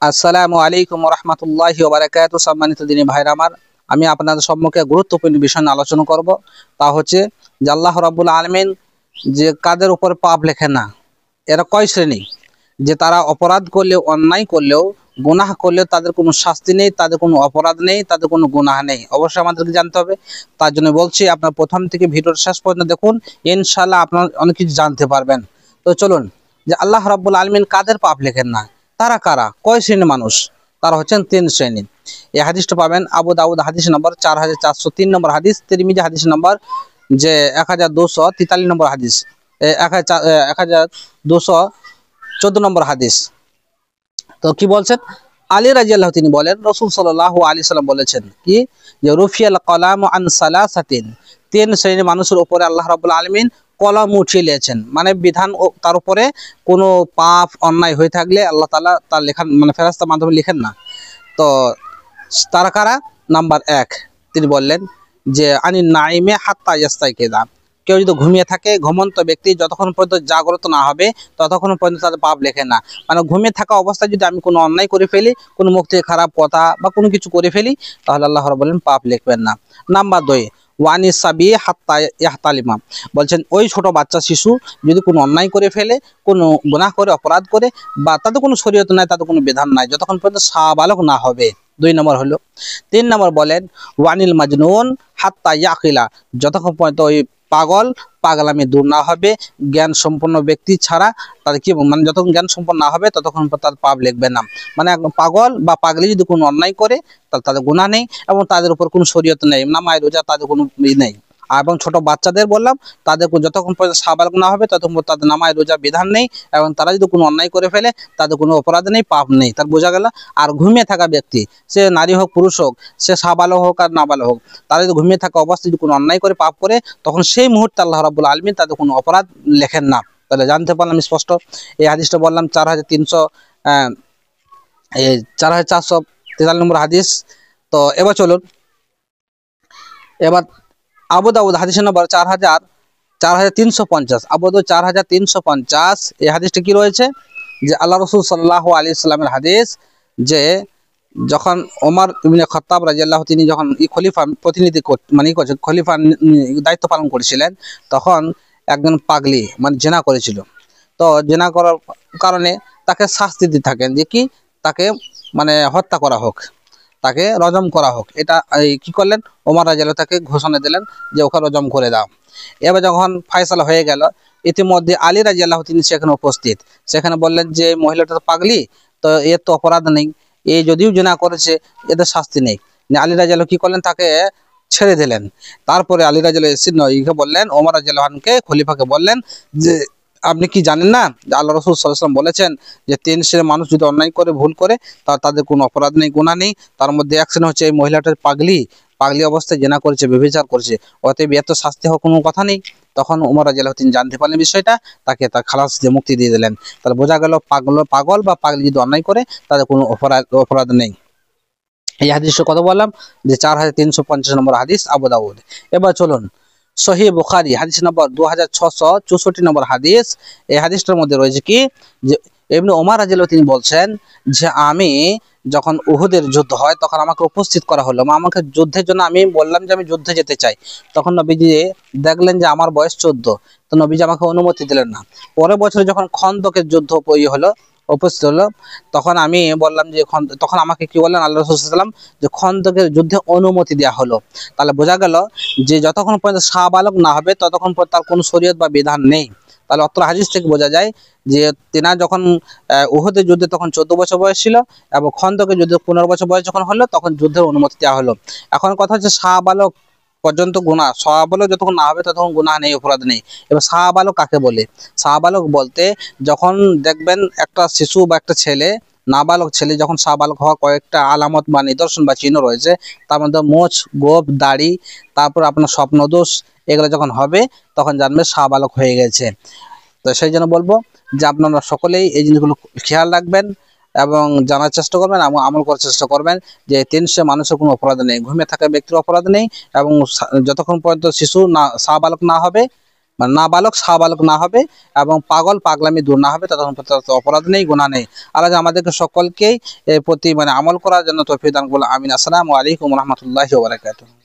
আসসালামু আলাইকুম রহমতুল্লাহি ওয়া বারাকাতুহু। সম্মানিত দিনী ভাইরা আমার, আমি আপনাদের সম্মুখে গুরুত্বপূর্ণ বিষয় নিয়ে আলোচনা করব। তা হচ্ছে যে আল্লাহ রাব্বুল আলামিন যে কাদের উপর পাপ লেখেন না, এরা কয় শ্রেণী? যে তারা অপরাধ করলেও, অন্যায় করলেও, গুনাহ করলেও তাদের কোনো শাস্তি নেই, তাদের কোনো অপরাধ নেই, তাদের কোনো গুনাহ নেই। অবশ্যই আমাদেরকে জানতে হবে। তার জন্য বলছি, আপনার প্রথম থেকে ভিডিওর শেষ পর্যন্ত দেখুন, ইনশাআল্লাহ আপনার অনেক কিছু জানতে পারবেন। তো চলুন, যে আল্লাহ রাব্বুল আলামিন কাদের পাপ লেখেন না, তারা কারা, কয় শ্রেণীর মানুষ? তারা হচ্ছেন তিন শ্রেণী। এই হাদিসটা পাবেন আবু দাউদ হাদিস নম্বর 4403 নম্বর হাদিস, তিরমিজি হাদিস নম্বর যে 1243 নম্বর হাদিস, 1214 নম্বর হাদিস। তো কি বলছেন? আলী রাদিয়াল্লাহু তিনি বলেন, রাসূল সাল্লাল্লাহু আলাইহি সাল্লাম বলেছেন কি, যে রুফিয়াল কলাম আন সালাসাতিন, তিন শ্রেণীর মানুষের উপরে আল্লাহ রাব্বুল আলামিন কলম উঠিয়ে নিয়েছেন। মানে বিধান, তার উপরে কোনো পাপ অন্যায় হয়ে থাকলে আল্লাহ তাআলা তার লেখান, মানে ফেরেশতার মাধ্যমে লিখেন না। তো তারা কারা? নাম্বার এক, তিনি বললেন যে আনিন নাইমে হাত্তা ইয়াস্তাইকিযা, কেউ যদি ঘুমিয়ে থাকে, ঘুমন্ত ব্যক্তি যতক্ষণ পর্যন্ত জাগ্রত না হবে ততক্ষণ পর্যন্ত তাদের পাপ লেখে না। মানে ঘুমিয়ে থাকা অবস্থায় যদি আমি কোনো অন্যায় করে ফেলি, কোনো মুখ থেকে খারাপ কথা বা কোনো কিছু করে ফেলি, তাহলে আল্লাহ রাব্বুল আলামিন পাপ লিখবেন না। নাম্বার দুই, ওয়ানি সাবি হাত্তা ইয়াহতালিমা, বলছেন ওই ছোট বাচ্চা শিশু যদি কোনো অন্যায় করে ফেলে, কোনো গুনাহ করে, অপরাধ করে, বা তাদের কোনো শরীয়ত নাই, তাদের কোনো বিধান নাই, যতক্ষণ পর্যন্ত সাবালক না হবে। দুই নম্বর হলো। তিন নম্বর বলেন ওয়ানিল মাজনুন হাত্তা ইয়াকিলা, যতক্ষণ পর্যন্ত ওই পাগলামি দূর না হবে, জ্ঞান সম্পন্ন ব্যক্তি ছাড়া তাদের কি, মানে যতক্ষণ জ্ঞান সম্পন্ন না হবে ততক্ষণ তার পাপ লিখবে না। মানে পাগল বা পাগলি যদি কোনো অন্যায় করে, তাহলে তাদের গুনাহ নেই এবং তাদের উপর কোনো শরীয়ত নেই, নামাজ রোজা তাদের কোনো নেই। এবং ছোট বাচ্চাদের বললাম, তাদের যতক্ষণ পর্যন্ত সাবালক না হবে ততক্ষণ পর্যন্ত তাদের নামাজ রোজা বিধান নেই, এবং তারা যদি কোনো অন্যায় করে ফেলে তাদের কোনো অপরাধ নেই, পাপ নেই। তার বোঝা গেল। আর ঘুমিয়ে থাকা ব্যক্তি, সে নারী হোক পুরুষ হোক, সে সাবালক হোক আর নাবালক হোক, তারা যদি ঘুমিয়ে থাকা অবস্থায় যদি কোনো অন্যায় করে, পাপ করে, তখন সেই মুহূর্তে আল্লাহ রাব্বুল আলামিন তাদের কোনো অপরাধ লেখেন না। তাহলে জানতে পারলাম স্পষ্ট। এই হাদিসটা বললাম 4443 নম্বর হাদিস। তো এবার চলুন, এবার আবু দাউদ হাদিস নম্বর 4350, আবু দাউদ 4350। এই হাদিসটা কি রয়েছে? যে আল্লাহ রাসূল সাল্লাল্লাহু আলাইহি সাল্লামের হাদিস, যে যখন ওমর ইবনে খাত্তাব রাদিয়াল্লাহু তিনি যখন খলিফা প্রতিনিধি মানে খলিফা দায়িত্ব পালন করেছিলেন, তখন একজন পাগলি মানে জেনা করেছিল। তো জেনা করার কারণে তাকে শাস্তি দিতে থাকেন, যে কি, তাকে মানে হত্যা করা হোক, তাকে রজম করা হোক। এটা কি করলেন, ওমর রাদিয়াল্লাহু তাকে ঘোষণা দিলেন যে ওকে রজম করে দাও। এবার যখন ফয়সালা হয়ে গেল, ইতিমধ্যে আলী রাদিয়াল্লাহু তিনি সেখানে উপস্থিত। সেখানে বললেন যে মহিলাটা তো পাগলি, তো এর তো অপরাধ নেই, এই যদিও জিনা করেছে এদের শাস্তি নেই। আলী রাদিয়াল্লাহু কি করলেন, তাকে ছেড়ে দিলেন। তারপরে আলী রাদিয়াল্লাহু এসে বললেন, ওমর রাদিয়াল্লাহু খলিফাকে বললেন যে আপনি কি জানেন না যে আল্লাহ রাসূল সাল্লাল্লাহু আলাইহি ওয়াসাল্লাম বলেছেন যে তিন শ্রেণীর মানুষ যদি অন্যায় করে, ভুল করে, তাদের কোনো অপরাধ নেই, গুনাহ নেই। তার মধ্যে এক শ্রেণী হচ্ছে এই মহিলাটার পাগলি অবস্থায় জেনা করেছে, ব্যভিচার করেছে, অতএব এত শাস্তি হওয়ার কোনো কথা নেই। তখন ওমর রাদিয়াল্লাহু তিনি জানতে পারলেন বিষয়টা, তাকে তার খালাস দিয়ে মুক্তি দিয়ে দিলেন। তাহলে বোঝা গেল, পাগল বা পাগলি যদি অন্যায় করে তাদের কোনো অপরাধ নেই। এই হাদিসের কথা বললাম, যে 4350 নম্বর হাদিস, আবু দাউদ। এবার চলুন সহিহ বুখারী হাদিস নম্বর 2664 নম্বর হাদিস। এই হাদিসটার মধ্যে রয়েছে কি, যে ইবনে ওমর রাদিয়াল্লাহু তিনি বলছেন যে আমি যখন উহুদের যুদ্ধ হয় তখন আমাকে উপস্থিত করা হলো, আমাকে যুদ্ধের জন্য, আমি বললাম যে আমি যুদ্ধে যেতে চাই। তখন নবীজি দেখলেন যে আমার বয়স 14, তো নবীজি আমাকে অনুমতি দিলেন না। পরের বছরে যখন খন্দকের যুদ্ধ হলো, উপস্থিত হলো, তখন আমি বললাম যে তখন আমাকে কি বললেন আল্লাহ রাসূল সাল্লাল্লাহু আলাইহি ওয়াসাল্লাম, যে খন্দকের যুদ্ধে অনুমতি দেওয়া হলো। তাহলে বোঝা গেল যে যতক্ষণ পর্যন্ত সাবালক না হবে ততক্ষণ পর্যন্ত তার কোনো শরীয়ত বা বিধান নেই। তাহলে অত্র হাদিস থেকে বোঝা যায় যে তিনা যখন উহুদের যুদ্ধে তখন 14 বছর বয়স ছিল, এবং খন্দকের যুদ্ধে 15 বছর বয়স যখন হলো তখন যুদ্ধের অনুমতি দেওয়া হলো। এখন কথা হচ্ছে সাবালক পর্যন্ত গুনাহ, সাবালক যতক্ষণ না হবে ততক্ষণ গুনাহ নেই, অপরাধ নেই। এবার সাবালক কাকে বলে? সাবালক বলতে যখন দেখবেন একটা শিশু বা একটা ছেলে, নাবালক ছেলে যখন সাবালক হওয়ার কয়েকটা আলামত বা নিদর্শন বা চিহ্ন রয়েছে, তার মধ্যে মোচ, গোঁফ, দাড়ি, তারপর আপনার স্বপ্নদোষ, এগুলো যখন হবে তখন জানবে সাবালক হয়ে গেছে। তো সেই জন্য বলবো যে আপনারা সকলেই এই জিনিসগুলো খেয়াল রাখবেন এবং জানার চেষ্টা করবেন এবং আমল করার চেষ্টা করবেন, যে তিন শ্রেণীর মানুষের কোনো অপরাধ নেই, ঘুমিয়ে থাকা ব্যক্তির অপরাধ নেই, এবং যতক্ষণ পর্যন্ত শিশু না সাবালক না হবে মানে নাবালক শাহবালক না হবে এবং পাগল পাগলামি দূর না হবে, তখন অপরাধ নেই, গুনাহ নেই। আল্লাহ আমাদেরকে সকলকেই এর প্রতি মানে আমল করার জন্য তৌফিক দান করুন। আমিন। আসসালামু আলাইকুম ওয়া রাহমাতুল্লাহি ওয়া বারাকাতুহু।